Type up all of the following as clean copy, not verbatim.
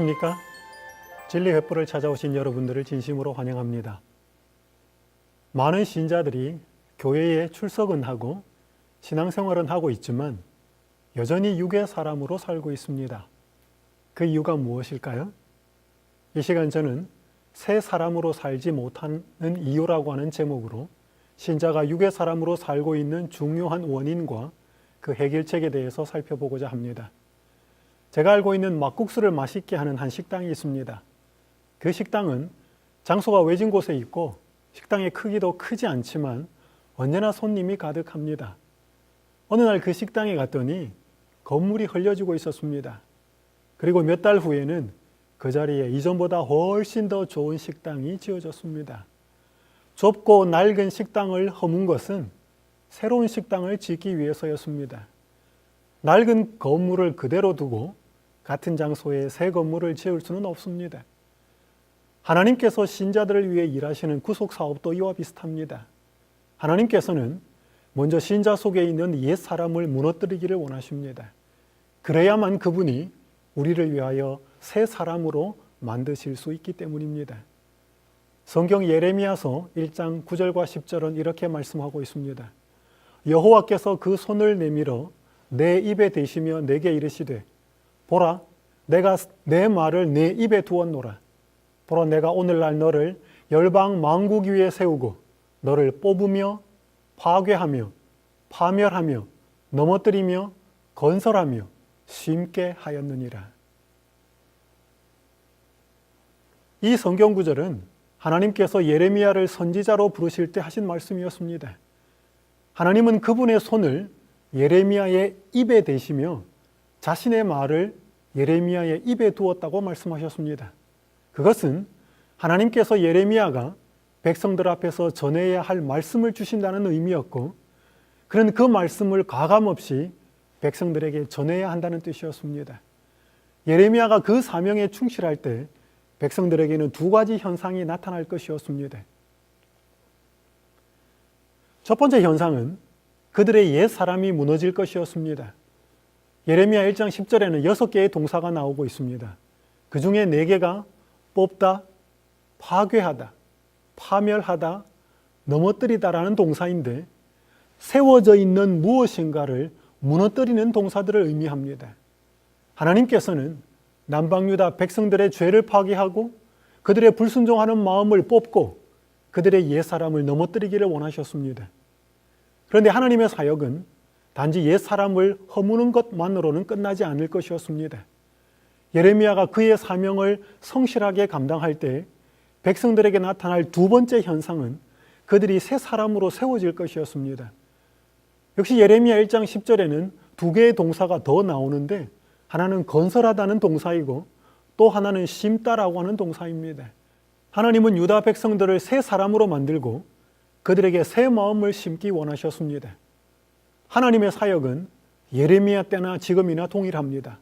안녕하십니까? 진리 횃불을 찾아오신 여러분들을 진심으로 환영합니다. 많은 신자들이 교회에 출석은 하고 신앙생활은 하고 있지만 여전히 육의 사람으로 살고 있습니다. 그 이유가 무엇일까요? 이 시간 저는 새 사람으로 살지 못하는 이유라고 하는 제목으로 신자가 육의 사람으로 살고 있는 중요한 원인과 그 해결책에 대해서 살펴보고자 합니다. 제가 알고 있는 막국수를 맛있게 하는 한 식당이 있습니다. 그 식당은 장소가 외진 곳에 있고 식당의 크기도 크지 않지만 언제나 손님이 가득합니다. 어느 날 그 식당에 갔더니 건물이 흘려지고 있었습니다. 그리고 몇 달 후에는 그 자리에 이전보다 훨씬 더 좋은 식당이 지어졌습니다. 좁고 낡은 식당을 허문 것은 새로운 식당을 짓기 위해서였습니다. 낡은 건물을 그대로 두고 같은 장소에 새 건물을 지을 수는 없습니다. 하나님께서 신자들을 위해 일하시는 구속사업도 이와 비슷합니다. 하나님께서는 먼저 신자 속에 있는 옛 사람을 무너뜨리기를 원하십니다. 그래야만 그분이 우리를 위하여 새 사람으로 만드실 수 있기 때문입니다. 성경 예레미야서 1장 9절과 10절은 이렇게 말씀하고 있습니다. 여호와께서 그 손을 내밀어 내 입에 대시며 내게 이르시되 보라, 내가 내 말을 내 입에 두었노라. 보라, 내가 오늘날 너를 열방 만국 위에 세우고 너를 뽑으며 파괴하며 파멸하며 넘어뜨리며 건설하며 심게 하였느니라. 이 성경 구절은 하나님께서 예레미야를 선지자로 부르실 때 하신 말씀이었습니다. 하나님은 그분의 손을 예레미야의 입에 대시며 자신의 말을 예레미야의 입에 두었다고 말씀하셨습니다. 그것은 하나님께서 예레미야가 백성들 앞에서 전해야 할 말씀을 주신다는 의미였고, 그는 그 말씀을 가감없이 백성들에게 전해야 한다는 뜻이었습니다. 예레미야가 그 사명에 충실할 때 백성들에게는 두 가지 현상이 나타날 것이었습니다. 첫 번째 현상은 그들의 옛 사람이 무너질 것이었습니다. 예레미야 1장 10절에는 6개의 동사가 나오고 있습니다. 그 중에 4개가 뽑다, 파괴하다, 파멸하다, 넘어뜨리다라는 동사인데 세워져 있는 무엇인가를 무너뜨리는 동사들을 의미합니다. 하나님께서는 남방유다 백성들의 죄를 파괴하고 그들의 불순종하는 마음을 뽑고 그들의 옛 사람을 넘어뜨리기를 원하셨습니다. 그런데 하나님의 사역은 단지 옛 사람을 허무는 것만으로는 끝나지 않을 것이었습니다. 예레미야가 그의 사명을 성실하게 감당할 때 백성들에게 나타날 두 번째 현상은 그들이 새 사람으로 세워질 것이었습니다. 역시 예레미야 1장 10절에는 2개의 동사가 더 나오는데 하나는 건설하다는 동사이고 또 하나는 심다라고 하는 동사입니다. 하나님은 유다 백성들을 새 사람으로 만들고 그들에게 새 마음을 심기 원하셨습니다. 하나님의 사역은 예레미야 때나 지금이나 동일합니다.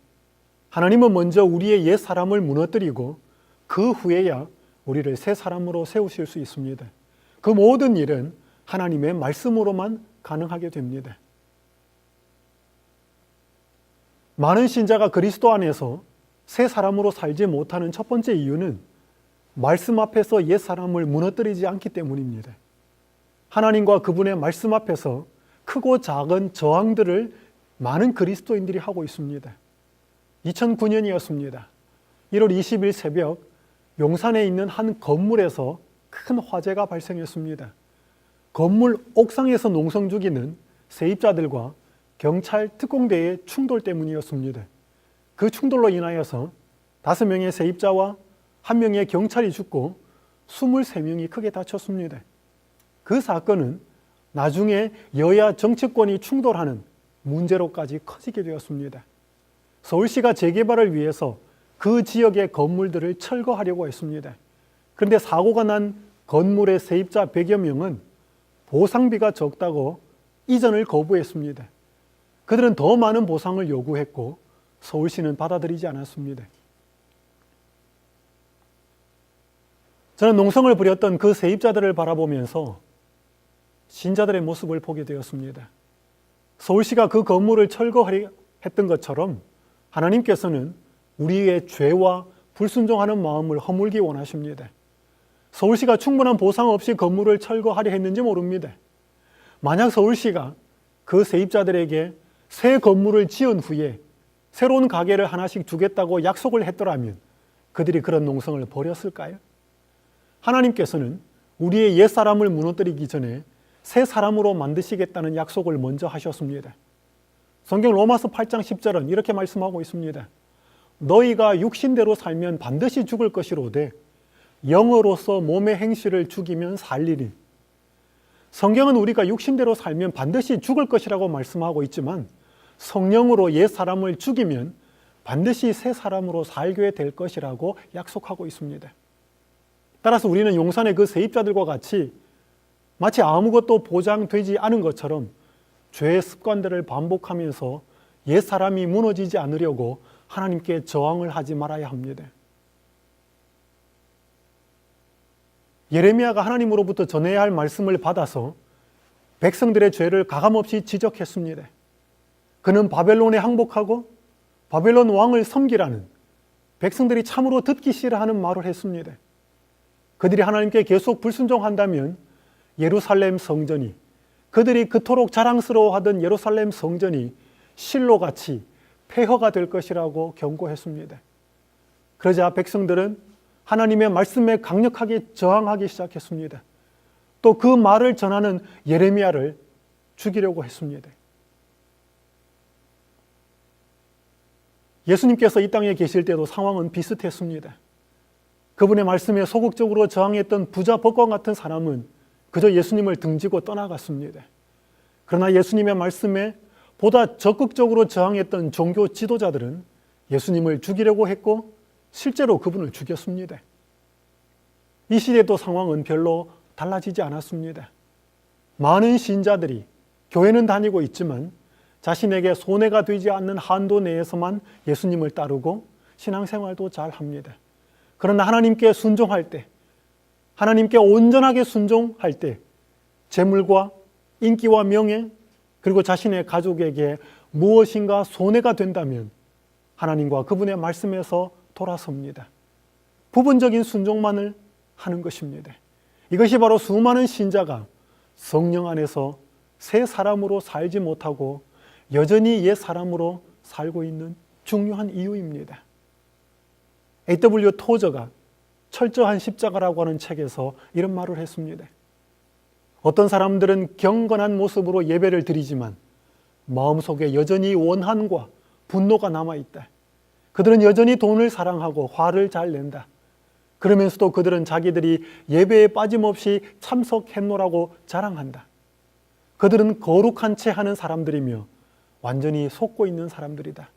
하나님은 먼저 우리의 옛 사람을 무너뜨리고 그 후에야 우리를 새 사람으로 세우실 수 있습니다. 그 모든 일은 하나님의 말씀으로만 가능하게 됩니다. 많은 신자가 그리스도 안에서 새 사람으로 살지 못하는 첫 번째 이유는 말씀 앞에서 옛 사람을 무너뜨리지 않기 때문입니다. 하나님과 그분의 말씀 앞에서 크고 작은 저항들을 많은 그리스도인들이 하고 있습니다. 2009년이었습니다. 1월 20일 새벽 용산에 있는 한 건물에서 큰 화재가 발생했습니다. 건물 옥상에서 농성 죽이는 세입자들과 경찰 특공대의 충돌 때문이었습니다. 그 충돌로 인하여서 5명의 세입자와 1명의 경찰이 죽고 23명이 크게 다쳤습니다. 그 사건은 나중에 여야 정치권이 충돌하는 문제로까지 커지게 되었습니다. 서울시가 재개발을 위해서 그 지역의 건물들을 철거하려고 했습니다. 그런데 사고가 난 건물의 세입자 100여 명은 보상비가 적다고 이전을 거부했습니다. 그들은 더 많은 보상을 요구했고 서울시는 받아들이지 않았습니다. 저는 농성을 부렸던 그 세입자들을 바라보면서 신자들의 모습을 보게 되었습니다. 서울시가 그 건물을 철거하려 했던 것처럼 하나님께서는 우리의 죄와 불순종하는 마음을 허물기 원하십니다. 서울시가 충분한 보상 없이 건물을 철거하려 했는지 모릅니다. 만약 서울시가 그 세입자들에게 새 건물을 지은 후에 새로운 가게를 하나씩 주겠다고 약속을 했더라면 그들이 그런 농성을 벌였을까요? 하나님께서는 우리의 옛사람을 무너뜨리기 전에 새 사람으로 만드시겠다는 약속을 먼저 하셨습니다. 성경 로마서 8장 10절은 이렇게 말씀하고 있습니다. 너희가 육신대로 살면 반드시 죽을 것이로되 영으로서 몸의 행실을 죽이면 살리니. 성경은 우리가 육신대로 살면 반드시 죽을 것이라고 말씀하고 있지만 성령으로 옛 사람을 죽이면 반드시 새 사람으로 살게 될 것이라고 약속하고 있습니다. 따라서 우리는 용산의 그 세입자들과 같이 마치 아무것도 보장되지 않은 것처럼 죄의 습관들을 반복하면서 옛 사람이 무너지지 않으려고 하나님께 저항을 하지 말아야 합니다. 예레미야가 하나님으로부터 전해야 할 말씀을 받아서 백성들의 죄를 가감없이 지적했습니다. 그는 바벨론에 항복하고 바벨론 왕을 섬기라는 백성들이 참으로 듣기 싫어하는 말을 했습니다. 그들이 하나님께 계속 불순종한다면 예루살렘 성전이, 그들이 그토록 자랑스러워하던 예루살렘 성전이 실로같이 폐허가 될 것이라고 경고했습니다. 그러자 백성들은 하나님의 말씀에 강력하게 저항하기 시작했습니다. 또 그 말을 전하는 예레미야를 죽이려고 했습니다. 예수님께서 이 땅에 계실 때도 상황은 비슷했습니다. 그분의 말씀에 소극적으로 저항했던 부자 법관 같은 사람은 그저 예수님을 등지고 떠나갔습니다. 그러나 예수님의 말씀에 보다 적극적으로 저항했던 종교 지도자들은 예수님을 죽이려고 했고 실제로 그분을 죽였습니다. 이 시대도 상황은 별로 달라지지 않았습니다. 많은 신자들이 교회는 다니고 있지만 자신에게 손해가 되지 않는 한도 내에서만 예수님을 따르고 신앙생활도 잘 합니다. 그러나 하나님께 순종할 때, 하나님께 온전하게 순종할 때 재물과 인기와 명예 그리고 자신의 가족에게 무엇인가 손해가 된다면 하나님과 그분의 말씀에서 돌아섭니다. 부분적인 순종만을 하는 것입니다. 이것이 바로 수많은 신자가 성령 안에서 새 사람으로 살지 못하고 여전히 옛 사람으로 살고 있는 중요한 이유입니다. A.W. 토저가 철저한 십자가라고 하는 책에서 이런 말을 했습니다. 어떤 사람들은 경건한 모습으로 예배를 드리지만 마음속에 여전히 원한과 분노가 남아있다. 그들은 여전히 돈을 사랑하고 화를 잘 낸다. 그러면서도 그들은 자기들이 예배에 빠짐없이 참석했노라고 자랑한다. 그들은 거룩한 채 하는 사람들이며 완전히 속고 있는 사람들이다.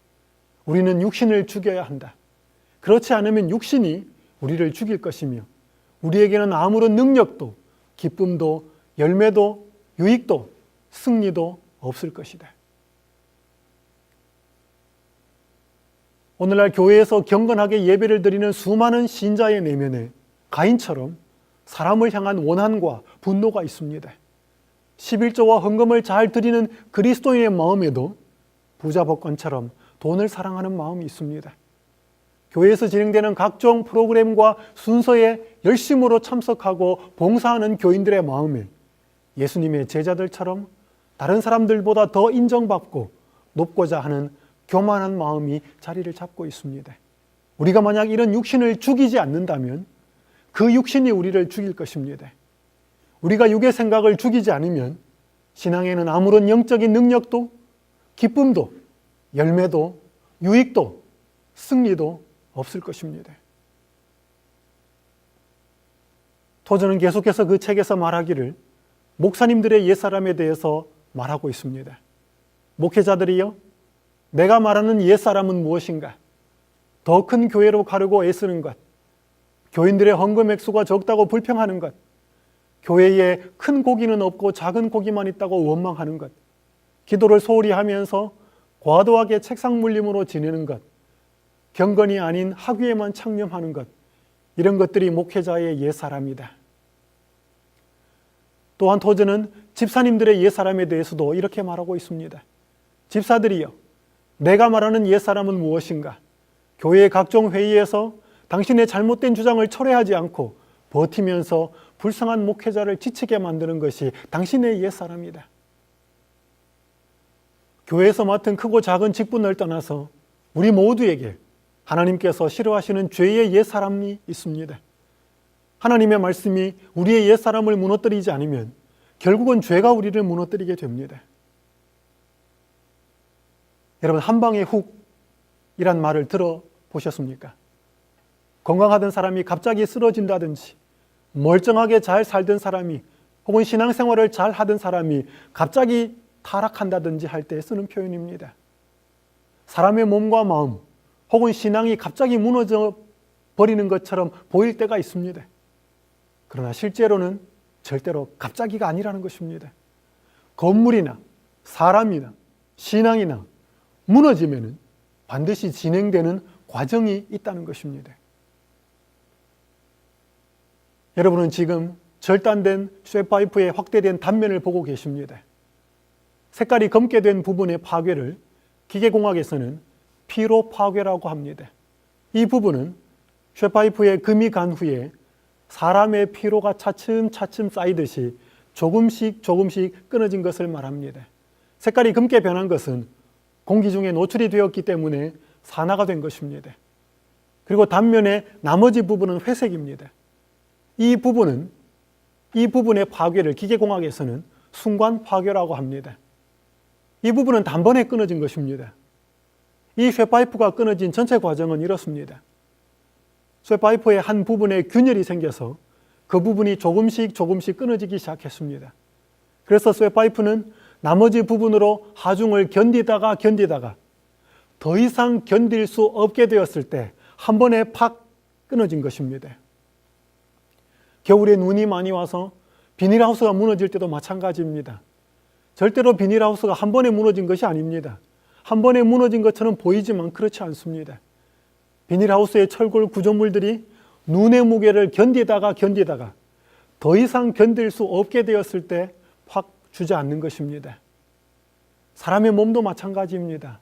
우리는 육신을 죽여야 한다. 그렇지 않으면 육신이 우리를 죽일 것이며 우리에게는 아무런 능력도 기쁨도 열매도 유익도 승리도 없을 것이다. 오늘날 교회에서 경건하게 예배를 드리는 수많은 신자의 내면에 가인처럼 사람을 향한 원한과 분노가 있습니다. 11조와 헌금을 잘 드리는 그리스도인의 마음에도 부자 법관처럼 돈을 사랑하는 마음이 있습니다. 교회에서 진행되는 각종 프로그램과 순서에 열심으로 참석하고 봉사하는 교인들의 마음에 예수님의 제자들처럼 다른 사람들보다 더 인정받고 높고자 하는 교만한 마음이 자리를 잡고 있습니다. 우리가 만약 이런 육신을 죽이지 않는다면 그 육신이 우리를 죽일 것입니다. 우리가 육의 생각을 죽이지 않으면 신앙에는 아무런 영적인 능력도 기쁨도 열매도 유익도 승리도 없을 것입니다. 토저는 계속해서 그 책에서 말하기를 목사님들의 옛사람에 대해서 말하고 있습니다. 목회자들이요, 내가 말하는 옛사람은 무엇인가? 더 큰 교회로 가려고 애쓰는 것, 교인들의 헌금 액수가 적다고 불평하는 것, 교회에 큰 고기는 없고 작은 고기만 있다고 원망하는 것, 기도를 소홀히 하면서 과도하게 책상 물림으로 지내는 것, 경건이 아닌 학위에만 창념하는 것, 이런 것들이 목회자의 옛사람이다. 또한 토저는 집사님들의 옛사람에 대해서도 이렇게 말하고 있습니다. 집사들이여, 내가 말하는 옛사람은 무엇인가? 교회의 각종 회의에서 당신의 잘못된 주장을 철회하지 않고 버티면서 불쌍한 목회자를 지치게 만드는 것이 당신의 옛사람이다. 교회에서 맡은 크고 작은 직분을 떠나서 우리 모두에게 하나님께서 싫어하시는 죄의 옛사람이 있습니다. 하나님의 말씀이 우리의 옛사람을 무너뜨리지 않으면 결국은 죄가 우리를 무너뜨리게 됩니다. 여러분, 한 방에 훅이란 말을 들어보셨습니까? 건강하던 사람이 갑자기 쓰러진다든지, 멀쩡하게 잘 살던 사람이 혹은 신앙생활을 잘 하던 사람이 갑자기 타락한다든지 할 때 쓰는 표현입니다. 사람의 몸과 마음 혹은 신앙이 갑자기 무너져 버리는 것처럼 보일 때가 있습니다. 그러나 실제로는 절대로 갑자기가 아니라는 것입니다. 건물이나 사람이나 신앙이나 무너지면은 반드시 진행되는 과정이 있다는 것입니다. 여러분은 지금 절단된 쇠파이프의 확대된 단면을 보고 계십니다. 색깔이 검게 된 부분의 파괴를 기계공학에서는 피로 파괴라고 합니다. 이 부분은 쇠파이프에 금이 간 후에 사람의 피로가 차츰차츰 쌓이듯이 조금씩 끊어진 것을 말합니다. 색깔이 검게 변한 것은 공기 중에 노출이 되었기 때문에 산화가 된 것입니다. 그리고 단면의 나머지 부분은 회색입니다. 이 부분의 파괴를 기계공학에서는 순간 파괴라고 합니다. 이 부분은 단번에 끊어진 것입니다. 이 쇠파이프가 끊어진 전체 과정은 이렇습니다. 쇠파이프의 한 부분에 균열이 생겨서 그 부분이 조금씩 끊어지기 시작했습니다. 그래서 쇠파이프는 나머지 부분으로 하중을 견디다가 더 이상 견딜 수 없게 되었을 때 한 번에 팍 끊어진 것입니다. 겨울에 눈이 많이 와서 비닐하우스가 무너질 때도 마찬가지입니다. 절대로 비닐하우스가 한 번에 무너진 것이 아닙니다. 한 번에 무너진 것처럼 보이지만 그렇지 않습니다. 비닐하우스의 철골 구조물들이 눈의 무게를 견디다가 더 이상 견딜 수 없게 되었을 때 확 주저앉는 것입니다. 사람의 몸도 마찬가지입니다.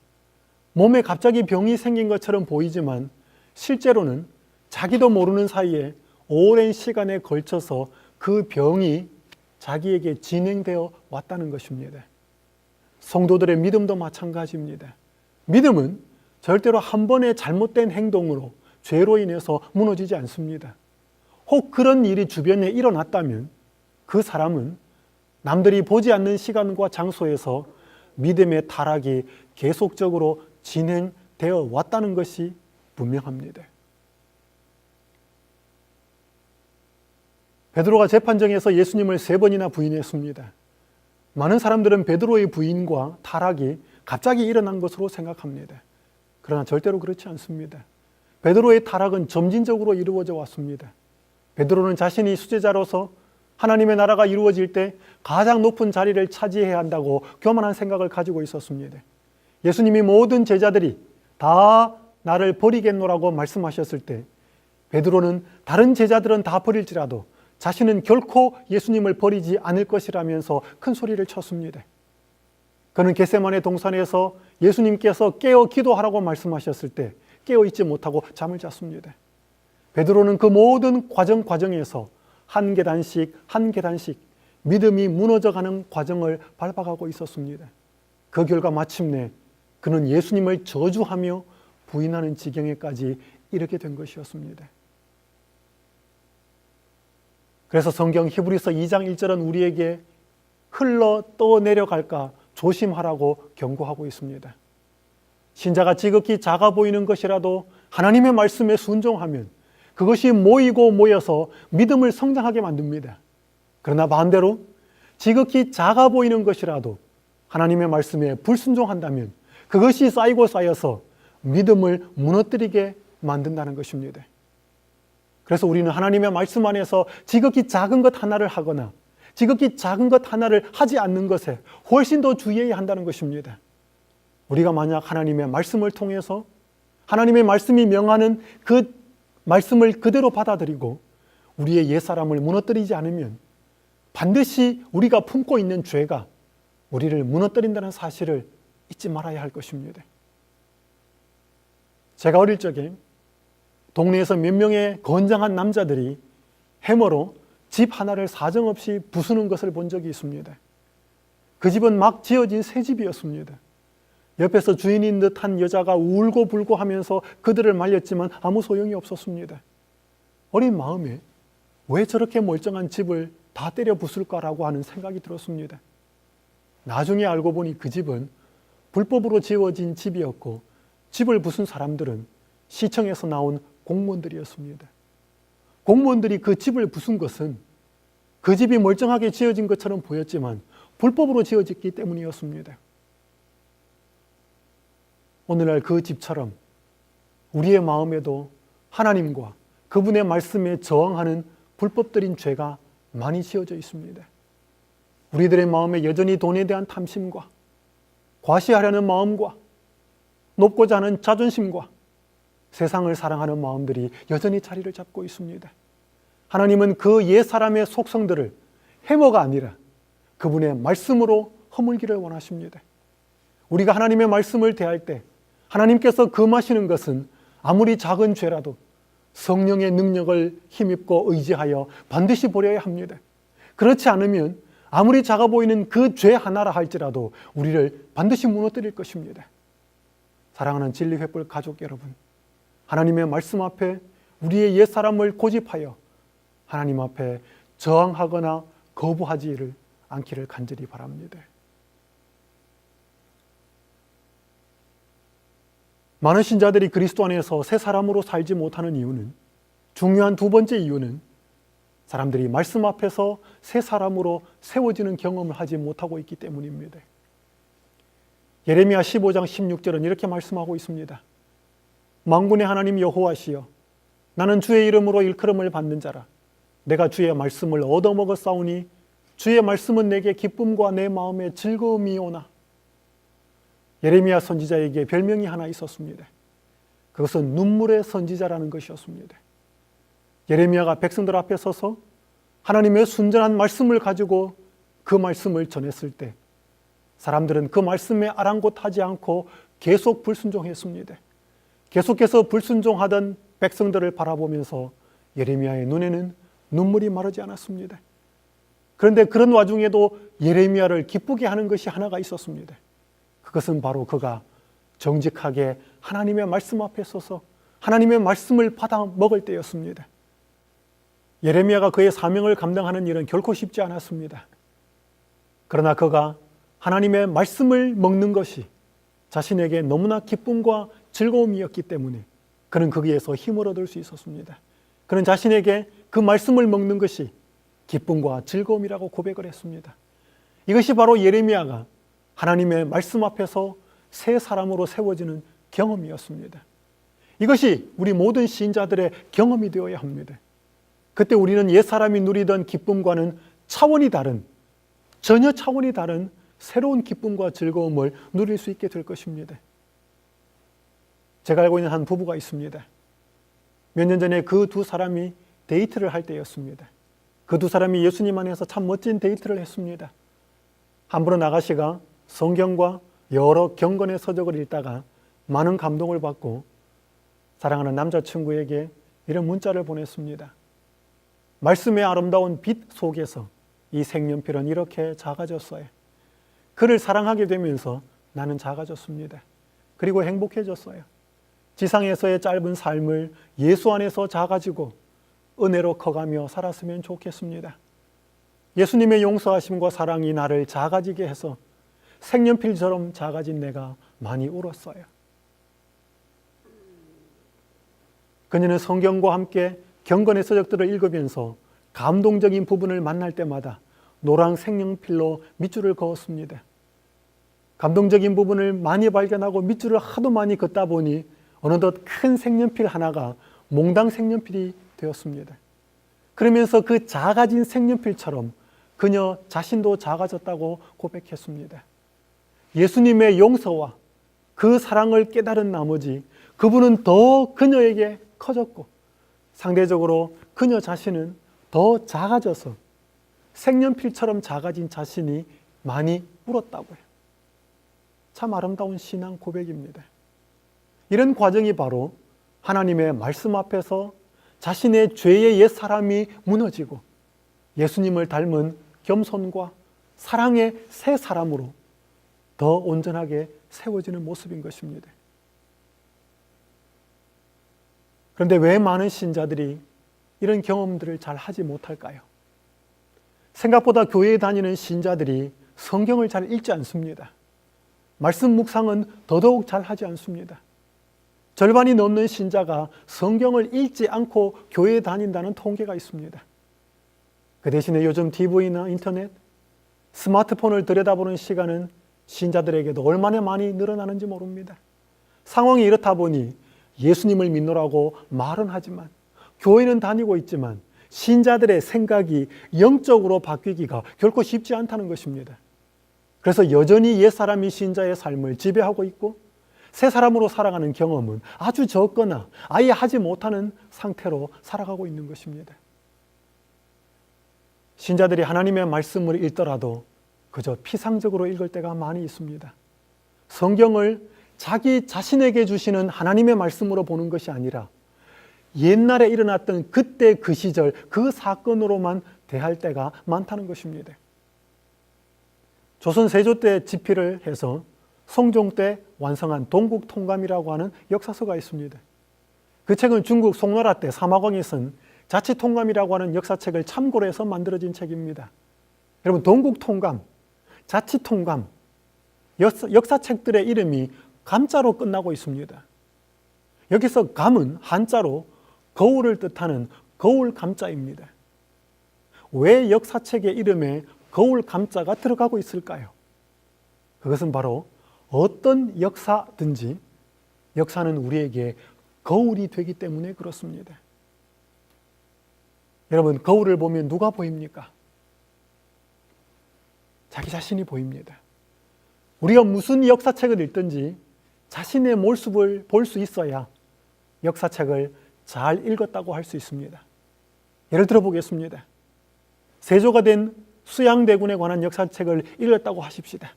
몸에 갑자기 병이 생긴 것처럼 보이지만 실제로는 자기도 모르는 사이에 오랜 시간에 걸쳐서 그 병이 자기에게 진행되어 왔다는 것입니다. 성도들의 믿음도 마찬가지입니다. 믿음은 절대로 한 번의 잘못된 행동으로 죄로 인해서 무너지지 않습니다. 혹 그런 일이 주변에 일어났다면 그 사람은 남들이 보지 않는 시간과 장소에서 믿음의 타락이 계속적으로 진행되어 왔다는 것이 분명합니다. 베드로가 재판정에서 예수님을 3번이나 부인했습니다. 많은 사람들은 베드로의 부인과 타락이 갑자기 일어난 것으로 생각합니다. 그러나 절대로 그렇지 않습니다. 베드로의 타락은 점진적으로 이루어져 왔습니다. 베드로는 자신이 수제자로서 하나님의 나라가 이루어질 때 가장 높은 자리를 차지해야 한다고 교만한 생각을 가지고 있었습니다. 예수님이 모든 제자들이 다 나를 버리겠노라고 말씀하셨을 때 베드로는 다른 제자들은 다 버릴지라도 자신은 결코 예수님을 버리지 않을 것이라면서 큰 소리를 쳤습니다. 그는 겟세마네 동산에서 예수님께서 깨어 기도하라고 말씀하셨을 때 깨어 있지 못하고 잠을 잤습니다. 베드로는 그 모든 과정에서 한 계단씩 믿음이 무너져가는 과정을 밟아가고 있었습니다. 그 결과 마침내 그는 예수님을 저주하며 부인하는 지경에까지 이르게 된 것이었습니다. 그래서 성경 히브리서 2장 1절은 우리에게 흘러 떠내려갈까 조심하라고 경고하고 있습니다. 신자가 지극히 작아 보이는 것이라도 하나님의 말씀에 순종하면 그것이 모여서 믿음을 성장하게 만듭니다. 그러나 반대로 지극히 작아 보이는 것이라도 하나님의 말씀에 불순종한다면 그것이 쌓여서 믿음을 무너뜨리게 만든다는 것입니다. 그래서 우리는 하나님의 말씀 안에서 지극히 작은 것 하나를 하거나 지극히 작은 것 하나를 하지 않는 것에 훨씬 더 주의해야 한다는 것입니다. 우리가 만약 하나님의 말씀을 통해서 하나님의 말씀이 명하는 그 말씀을 그대로 받아들이고 우리의 옛사람을 무너뜨리지 않으면 반드시 우리가 품고 있는 죄가 우리를 무너뜨린다는 사실을 잊지 말아야 할 것입니다. 제가 어릴 적에 동네에서 몇 명의 건장한 남자들이 해머로 집 하나를 사정없이 부수는 것을 본 적이 있습니다. 그 집은 막 지어진 새 집이었습니다. 옆에서 주인인 듯한 여자가 울고불고 하면서 그들을 말렸지만 아무 소용이 없었습니다. 어린 마음에 왜 저렇게 멀쩡한 집을 다 때려 부술까라고 하는 생각이 들었습니다. 나중에 알고 보니 그 집은 불법으로 지어진 집이었고 집을 부순 사람들은 시청에서 나온 공무원들이었습니다. 공무원들이 그 집을 부순 것은 그 집이 멀쩡하게 지어진 것처럼 보였지만 불법으로 지어졌기 때문이었습니다. 오늘날 그 집처럼 우리의 마음에도 하나님과 그분의 말씀에 저항하는 불법들인 죄가 많이 지어져 있습니다. 우리들의 마음에 여전히 돈에 대한 탐심과 과시하려는 마음과 높고자 하는 자존심과 세상을 사랑하는 마음들이 여전히 자리를 잡고 있습니다. 하나님은 그 옛사람의 속성들을 해머가 아니라 그분의 말씀으로 허물기를 원하십니다. 우리가 하나님의 말씀을 대할 때 하나님께서 금하시는 것은 아무리 작은 죄라도 성령의 능력을 힘입고 의지하여 반드시 버려야 합니다. 그렇지 않으면 아무리 작아 보이는 그 죄 하나라 할지라도 우리를 반드시 무너뜨릴 것입니다. 사랑하는 진리횃불 가족 여러분, 하나님의 말씀 앞에 우리의 옛사람을 고집하여 하나님 앞에 저항하거나 거부하지를 않기를 간절히 바랍니다. 많은 신자들이 그리스도 안에서 새 사람으로 살지 못하는 이유는, 중요한 두 번째 이유는 사람들이 말씀 앞에서 새 사람으로 세워지는 경험을 하지 못하고 있기 때문입니다. 예레미야 15장 16절은 이렇게 말씀하고 있습니다. 만군의 하나님 여호와시여, 나는 주의 이름으로 일컬음을 받는 자라. 내가 주의 말씀을 얻어먹었사오니 주의 말씀은 내게 기쁨과 내 마음에 즐거움이오나. 예레미야 선지자에게 별명이 하나 있었습니다. 그것은 눈물의 선지자라는 것이었습니다. 예레미야가 백성들 앞에 서서 하나님의 순전한 말씀을 가지고 그 말씀을 전했을 때 사람들은 그 말씀에 아랑곳하지 않고 계속 불순종했습니다. 계속해서 불순종하던 백성들을 바라보면서 예레미야의 눈에는 눈물이 마르지 않았습니다. 그런데 그런 와중에도 예레미야를 기쁘게 하는 것이 하나가 있었습니다. 그것은 바로 그가 정직하게 하나님의 말씀 앞에 서서 하나님의 말씀을 받아 먹을 때였습니다. 예레미야가 그의 사명을 감당하는 일은 결코 쉽지 않았습니다. 그러나 그가 하나님의 말씀을 먹는 것이 자신에게 너무나 기쁨과 즐거움이었기 때문에 그는 거기에서 힘을 얻을 수 있었습니다. 그는 자신에게 그 말씀을 먹는 것이 기쁨과 즐거움이라고 고백을 했습니다. 이것이 바로 예레미야가 하나님의 말씀 앞에서 새 사람으로 세워지는 경험이었습니다. 이것이 우리 모든 신자들의 경험이 되어야 합니다. 그때 우리는 옛사람이 누리던 기쁨과는 차원이 다른, 전혀 차원이 다른 새로운 기쁨과 즐거움을 누릴 수 있게 될 것입니다. 제가 알고 있는 한 부부가 있습니다. 몇 년 전에 그 두 사람이 데이트를 할 때였습니다. 그 두 사람이 예수님 안에서 참 멋진 데이트를 했습니다. 한 분은 아가씨가 성경과 여러 경건의 서적을 읽다가 많은 감동을 받고 사랑하는 남자친구에게 이런 문자를 보냈습니다. 말씀의 아름다운 빛 속에서 이 색연필은 이렇게 작아졌어요. 그를 사랑하게 되면서 나는 작아졌습니다. 그리고 행복해졌어요. 지상에서의 짧은 삶을 예수 안에서 작아지고 은혜로 커가며 살았으면 좋겠습니다. 예수님의 용서하심과 사랑이 나를 작아지게 해서 색연필처럼 작아진 내가 많이 울었어요. 그녀는 성경과 함께 경건의 서적들을 읽으면서 감동적인 부분을 만날 때마다 노란 색연필로 밑줄을 그었습니다. 감동적인 부분을 많이 발견하고 밑줄을 하도 많이 긋다 보니 어느덧 큰 색연필 하나가 몽당 색연필이 되었습니다. 그러면서 그 작아진 색연필처럼 그녀 자신도 작아졌다고 고백했습니다. 예수님의 용서와 그 사랑을 깨달은 나머지 그분은 더 그녀에게 커졌고 상대적으로 그녀 자신은 더 작아져서 색연필처럼 작아진 자신이 많이 울었다고요. 참 아름다운 신앙 고백입니다. 이런 과정이 바로 하나님의 말씀 앞에서 자신의 죄의 옛사람이 무너지고 예수님을 닮은 겸손과 사랑의 새 사람으로 더 온전하게 세워지는 모습인 것입니다. 그런데 왜 많은 신자들이 이런 경험들을 잘 하지 못할까요? 생각보다 교회에 다니는 신자들이 성경을 잘 읽지 않습니다. 말씀 묵상은 더더욱 잘 하지 않습니다. 절반이 넘는 신자가 성경을 읽지 않고 교회에 다닌다는 통계가 있습니다. 그 대신에 요즘 TV나 인터넷, 스마트폰을 들여다보는 시간은 신자들에게도 얼마나 많이 늘어나는지 모릅니다. 상황이 이렇다 보니 예수님을 믿노라고 말은 하지만, 교회는 다니고 있지만 신자들의 생각이 영적으로 바뀌기가 결코 쉽지 않다는 것입니다. 그래서 여전히 옛사람이 신자의 삶을 지배하고 있고 새 사람으로 살아가는 경험은 아주 적거나 아예 하지 못하는 상태로 살아가고 있는 것입니다. 신자들이 하나님의 말씀을 읽더라도 그저 피상적으로 읽을 때가 많이 있습니다. 성경을 자기 자신에게 주시는 하나님의 말씀으로 보는 것이 아니라 옛날에 일어났던 그때 그 시절 그 사건으로만 대할 때가 많다는 것입니다. 조선 세조 때 집필을 해서 성종 때 완성한 동국통감이라고 하는 역사서가 있습니다. 그 책은 중국 송나라 때 사마광이 쓴 자치통감이라고 하는 역사책을 참고로 해서 만들어진 책입니다. 여러분, 동국통감, 자치통감, 역사책들의 이름이 감자로 끝나고 있습니다. 여기서 감은 한자로 거울을 뜻하는 거울 감자입니다. 왜 역사책의 이름에 거울 감자가 들어가고 있을까요? 그것은 바로 어떤 역사든지 역사는 우리에게 거울이 되기 때문에 그렇습니다. 여러분, 거울을 보면 누가 보입니까? 자기 자신이 보입니다. 우리가 무슨 역사책을 읽든지 자신의 모습을 볼 수 있어야 역사책을 잘 읽었다고 할 수 있습니다. 예를 들어 보겠습니다. 세조가 된 수양대군에 관한 역사책을 읽었다고 하십시다.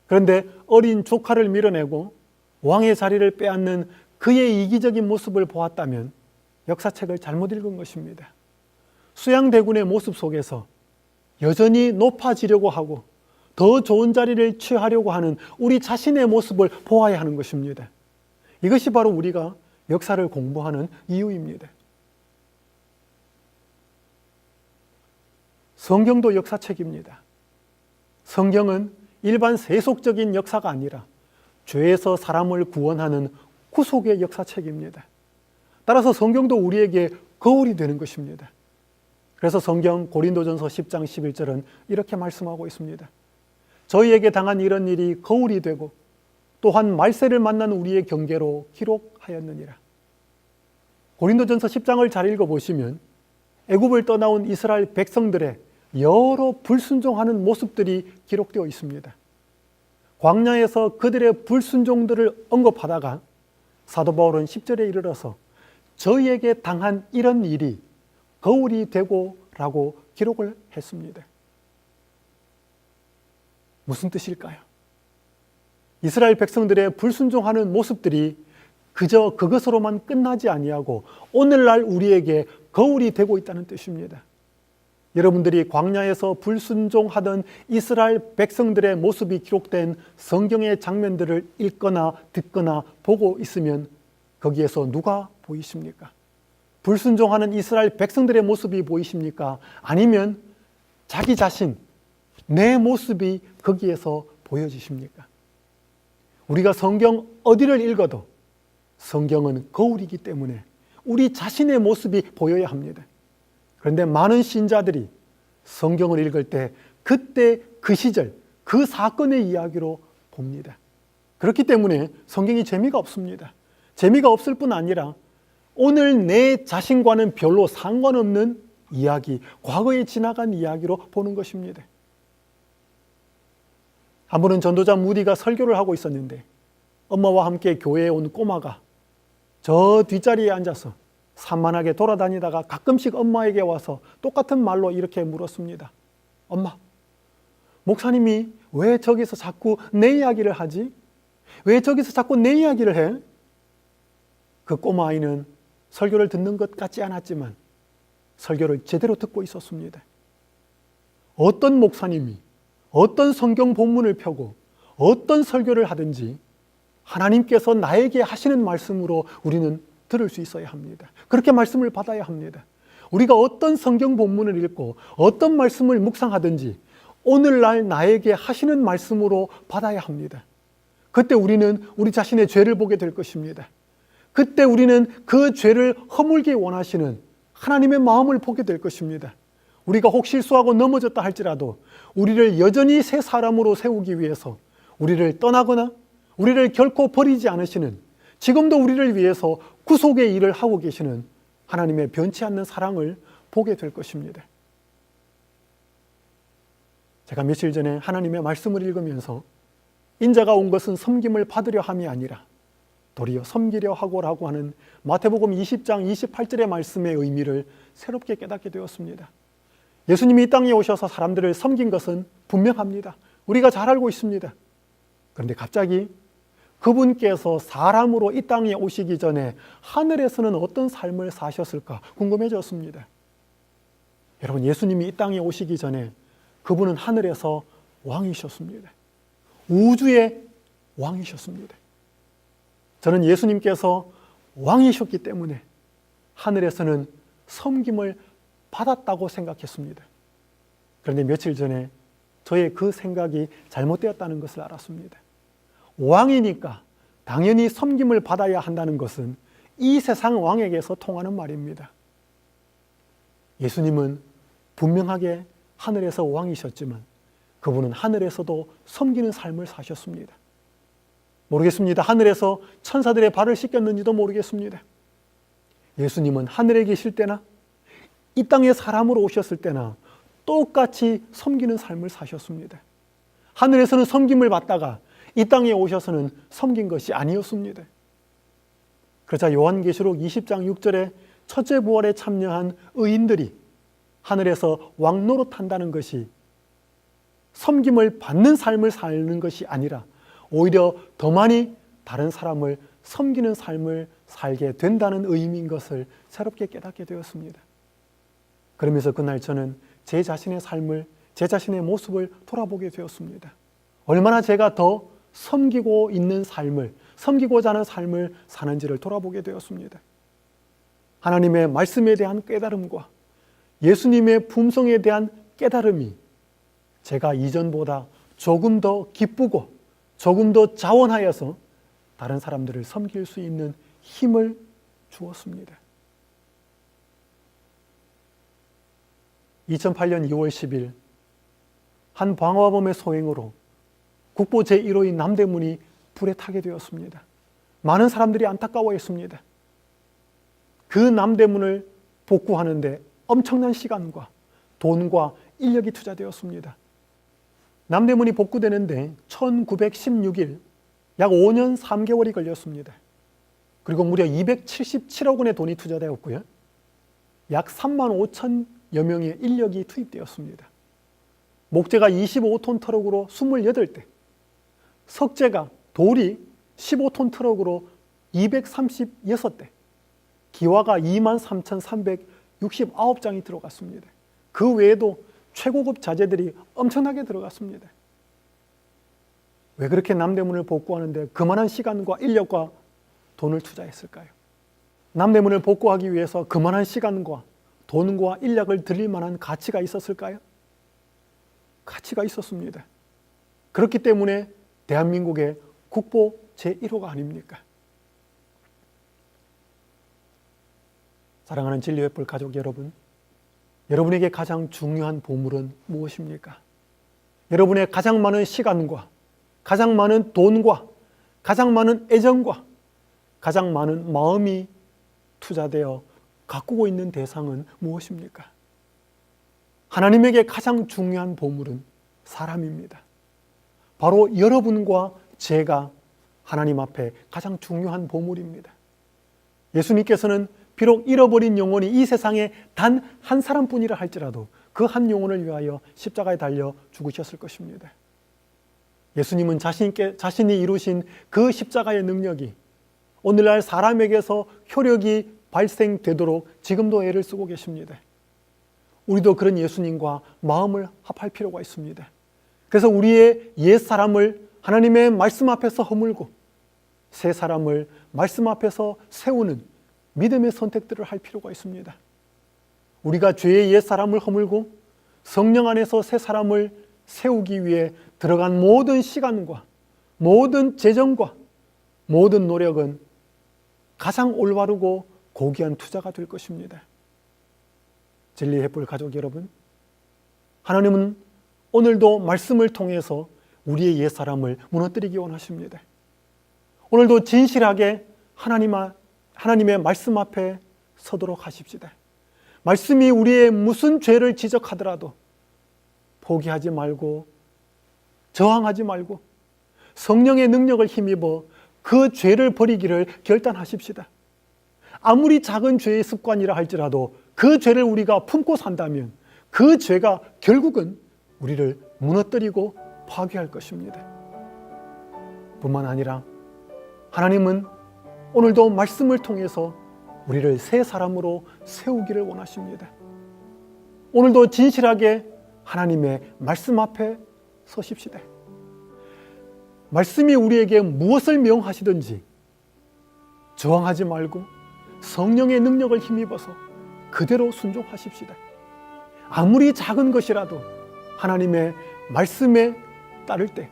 그런데 어린 조카를 밀어내고 왕의 자리를 빼앗는 그의 이기적인 모습을 보았다면 역사책을 잘못 읽은 것입니다. 수양대군의 모습 속에서 여전히 높아지려고 하고 더 좋은 자리를 취하려고 하는 우리 자신의 모습을 보아야 하는 것입니다. 이것이 바로 우리가 역사를 공부하는 이유입니다. 성경도 역사책입니다. 성경은 일반 세속적인 역사가 아니라 죄에서 사람을 구원하는 구속의 역사책입니다. 따라서 성경도 우리에게 거울이 되는 것입니다. 그래서 성경 고린도전서 10장 11절은 이렇게 말씀하고 있습니다. 저희에게 당한 이런 일이 거울이 되고 또한 말세를 만난 우리의 경계로 기록하였느니라. 고린도전서 10장을 잘 읽어보시면 애굽을 떠나온 이스라엘 백성들의 여러 불순종하는 모습들이 기록되어 있습니다. 광야에서 그들의 불순종들을 언급하다가 사도 바울은 10절에 이르러서 저희에게 당한 이런 일이 거울이 되고 라고 기록을 했습니다. 무슨 뜻일까요? 이스라엘 백성들의 불순종하는 모습들이 그저 그것으로만 끝나지 아니하고 오늘날 우리에게 거울이 되고 있다는 뜻입니다. 여러분들이 광야에서 불순종하던 이스라엘 백성들의 모습이 기록된 성경의 장면들을 읽거나 듣거나 보고 있으면 거기에서 누가 보이십니까? 불순종하는 이스라엘 백성들의 모습이 보이십니까? 아니면 자기 자신, 내 모습이 거기에서 보여지십니까? 우리가 성경 어디를 읽어도 성경은 거울이기 때문에 우리 자신의 모습이 보여야 합니다. 그런데 많은 신자들이 성경을 읽을 때 그때 그 시절 그 사건의 이야기로 봅니다. 그렇기 때문에 성경이 재미가 없습니다. 재미가 없을 뿐 아니라 오늘 내 자신과는 별로 상관없는 이야기, 과거에 지나간 이야기로 보는 것입니다. 한 번은 전도자 무디가 설교를 하고 있었는데 엄마와 함께 교회에 온 꼬마가 저 뒷자리에 앉아서 산만하게 돌아다니다가 가끔씩 엄마에게 와서 똑같은 말로 이렇게 물었습니다. 엄마, 목사님이 왜 저기서 자꾸 내 이야기를 하지? 왜 저기서 자꾸 내 이야기를 해? 그 꼬마아이는 설교를 듣는 것 같지 않았지만 설교를 제대로 듣고 있었습니다. 어떤 목사님이 어떤 성경 본문을 펴고 어떤 설교를 하든지 하나님께서 나에게 하시는 말씀으로 우리는 들을 수 있어야 합니다. 그렇게 말씀을 받아야 합니다. 우리가 어떤 성경 본문을 읽고 어떤 말씀을 묵상하든지 오늘날 나에게 하시는 말씀으로 받아야 합니다. 그때 우리는 우리 자신의 죄를 보게 될 것입니다. 그때 우리는 그 죄를 허물기 원하시는 하나님의 마음을 보게 될 것입니다. 우리가 혹 실수하고 넘어졌다 할지라도 우리를 여전히 새 사람으로 세우기 위해서 우리를 떠나거나 우리를 결코 버리지 않으시는, 지금도 우리를 위해서 구속의 일을 하고 계시는 하나님의 변치 않는 사랑을 보게 될 것입니다. 제가 며칠 전에 하나님의 말씀을 읽으면서 인자가 온 것은 섬김을 받으려 함이 아니라 도리어 섬기려 하고라고 하는 마태복음 20장 28절의 말씀의 의미를 새롭게 깨닫게 되었습니다. 예수님이 이 땅에 오셔서 사람들을 섬긴 것은 분명합니다. 우리가 잘 알고 있습니다. 그런데 갑자기 그분께서 사람으로 이 땅에 오시기 전에 하늘에서는 어떤 삶을 사셨을까 궁금해졌습니다. 여러분, 예수님이 이 땅에 오시기 전에 그분은 하늘에서 왕이셨습니다. 우주의 왕이셨습니다. 저는 예수님께서 왕이셨기 때문에 하늘에서는 섬김을 받았다고 생각했습니다. 그런데 며칠 전에 저의 그 생각이 잘못되었다는 것을 알았습니다. 왕이니까 당연히 섬김을 받아야 한다는 것은 이 세상 왕에게서 통하는 말입니다. 예수님은 분명하게 하늘에서 왕이셨지만 그분은 하늘에서도 섬기는 삶을 사셨습니다. 모르겠습니다. 하늘에서 천사들의 발을 씻겼는지도 모르겠습니다. 예수님은 하늘에 계실 때나 이 땅에 사람으로 오셨을 때나 똑같이 섬기는 삶을 사셨습니다. 하늘에서는 섬김을 받다가 이 땅에 오셔서는 섬긴 것이 아니었습니다. 그러자 요한계시록 20장 6절에 첫째 부활에 참여한 의인들이 하늘에서 왕노릇한다는 것이 섬김을 받는 삶을 사는 것이 아니라 오히려 더 많이 다른 사람을 섬기는 삶을 살게 된다는 의미인 것을 새롭게 깨닫게 되었습니다. 그러면서 그날 저는 제 자신의 삶을, 제 자신의 모습을 돌아보게 되었습니다. 얼마나 제가 더 섬기고 있는 삶을, 섬기고자 하는 삶을 사는지를 돌아보게 되었습니다. 하나님의 말씀에 대한 깨달음과 예수님의 품성에 대한 깨달음이 제가 이전보다 조금 더 기쁘고 조금 더 자원하여서 다른 사람들을 섬길 수 있는 힘을 주었습니다. 2008년 2월 10일 한 방화범의 소행으로 국보 제1호인 남대문이 불에 타게 되었습니다. 많은 사람들이 안타까워했습니다. 그 남대문을 복구하는데 엄청난 시간과 돈과 인력이 투자되었습니다. 남대문이 복구되는데 1916일 약 5년 3개월이 걸렸습니다. 그리고 무려 277억 원의 돈이 투자되었고요. 약 3만 5천여 명의 인력이 투입되었습니다. 목재가 25톤 트럭으로 28대, 석재가 돌이 15톤 트럭으로 236대, 기와가 23,369장이 들어갔습니다. 그 외에도 최고급 자재들이 엄청나게 들어갔습니다. 왜 그렇게 남대문을 복구하는데 그만한 시간과 인력과 돈을 투자했을까요? 남대문을 복구하기 위해서 그만한 시간과 돈과 인력을 들일 만한 가치가 있었을까요? 가치가 있었습니다. 그렇기 때문에 대한민국의 국보 제1호가 아닙니까? 사랑하는 진리의 뿔 가족 여러분, 여러분에게 가장 중요한 보물은 무엇입니까? 여러분의 가장 많은 시간과 가장 많은 돈과 가장 많은 애정과 가장 많은 마음이 투자되어 가꾸고 있는 대상은 무엇입니까? 하나님에게 가장 중요한 보물은 사람입니다. 바로 여러분과 제가 하나님 앞에 가장 중요한 보물입니다. 예수님께서는 비록 잃어버린 영혼이 이 세상에 단 한 사람뿐이라 할지라도 그 한 영혼을 위하여 십자가에 달려 죽으셨을 것입니다. 예수님은 자신이 이루신 그 십자가의 능력이 오늘날 사람에게서 효력이 발생되도록 지금도 애를 쓰고 계십니다. 우리도 그런 예수님과 마음을 합할 필요가 있습니다. 그래서 우리의 옛사람을 하나님의 말씀 앞에서 허물고 새 사람을 말씀 앞에서 세우는 믿음의 선택들을 할 필요가 있습니다. 우리가 죄의 옛사람을 허물고 성령 안에서 새 사람을 세우기 위해 들어간 모든 시간과 모든 재정과 모든 노력은 가장 올바르고 고귀한 투자가 될 것입니다. 진리의 횃불 가족 여러분, 하나님은 오늘도 말씀을 통해서 우리의 옛사람을 무너뜨리기 원하십니다. 오늘도 진실하게 하나님의 말씀 앞에 서도록 하십시다. 말씀이 우리의 무슨 죄를 지적하더라도 포기하지 말고 저항하지 말고 성령의 능력을 힘입어 그 죄를 버리기를 결단하십시다. 아무리 작은 죄의 습관이라 할지라도 그 죄를 우리가 품고 산다면 그 죄가 결국은 우리를 무너뜨리고 파괴할 것입니다. 뿐만 아니라 하나님은 오늘도 말씀을 통해서 우리를 새 사람으로 세우기를 원하십니다. 오늘도 진실하게 하나님의 말씀 앞에 서십시다. 말씀이 우리에게 무엇을 명하시든지 저항하지 말고 성령의 능력을 힘입어서 그대로 순종하십시다. 아무리 작은 것이라도 하나님의 말씀에 따를 때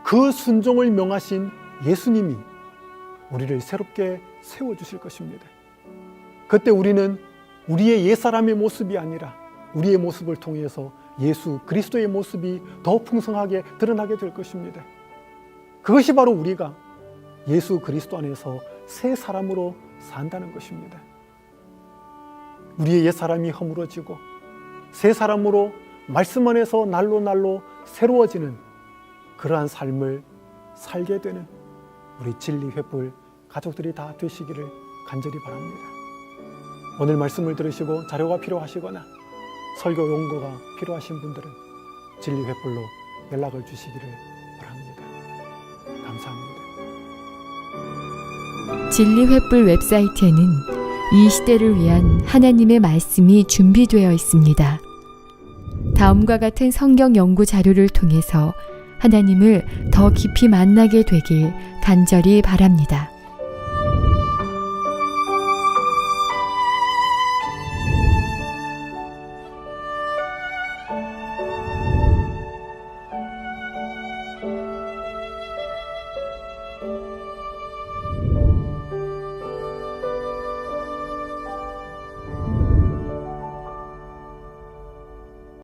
그 순종을 명하신 예수님이 우리를 새롭게 세워주실 것입니다. 그때 우리는 우리의 옛사람의 모습이 아니라 우리의 모습을 통해서 예수 그리스도의 모습이 더 풍성하게 드러나게 될 것입니다. 그것이 바로 우리가 예수 그리스도 안에서 새 사람으로 산다는 것입니다. 우리의 옛사람이 허물어지고 새 사람으로 말씀 안에서 날로 새로워지는 그러한 삶을 살게 되는 우리 진리 횃불 가족들이 다 되시기를 간절히 바랍니다. 오늘 말씀을 들으시고 자료가 필요하시거나 설교 용거가 필요하신 분들은 진리 횃불로 연락을 주시기를 바랍니다. 감사합니다. 진리 횃불 웹사이트에는 이 시대를 위한 하나님의 말씀이 준비되어 있습니다. 다음과 같은 성경 연구 자료를 통해서 하나님을 더 깊이 만나게 되길 간절히 바랍니다.